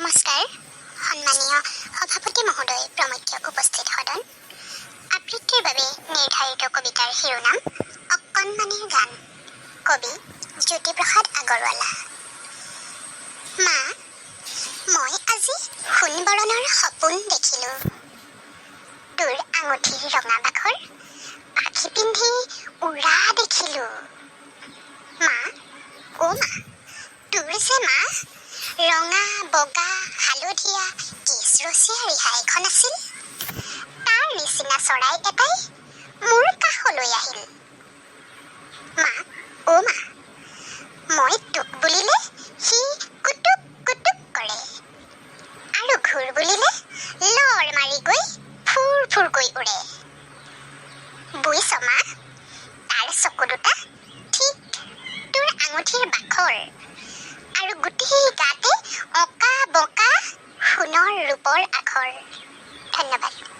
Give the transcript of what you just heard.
নমস্কাৰ সন্মানীয় সভাপতি মহোদয় প্ৰমুখ্য উপস্থিত সদন আবৃত্তিৰ বাবে নিৰ্ধাৰিত কবিতাৰ শিৰোনাম অকণমানিৰ গান কবি জ্যোতিপ্ৰসাদ আগৰৱালা মা মই আজি সোণবৰণৰ সপোন দেখিলোঁ তোৰ আঙুঠিৰ ৰঙা বাখৰ পাখি পিন্ধি উৰা দেখিলোঁ মা অ' মা তোৰ যে মা ৰঙা বগা হালধীয়া কেশৰচীয়া ৰিহা এখন আছিল তাৰ নিচিনা চৰাই এটাই মোৰ কাষলৈ আহিল মা অ' মা মই তোক বুলিলে সি কুটুক কুটুক কৰে আৰু ঘূৰ বুলিলে লৰ মাৰি গৈ ফুৰ ফুৰকৈ উৰে বুইছ মা তাৰ চকু দুটা ঠিক তোৰ আঙুঠিৰ বাখৰ আৰু গোটেই গাতে অঁকা বকা সোণৰ ৰূপৰ আখৰ ধন্যবাদ।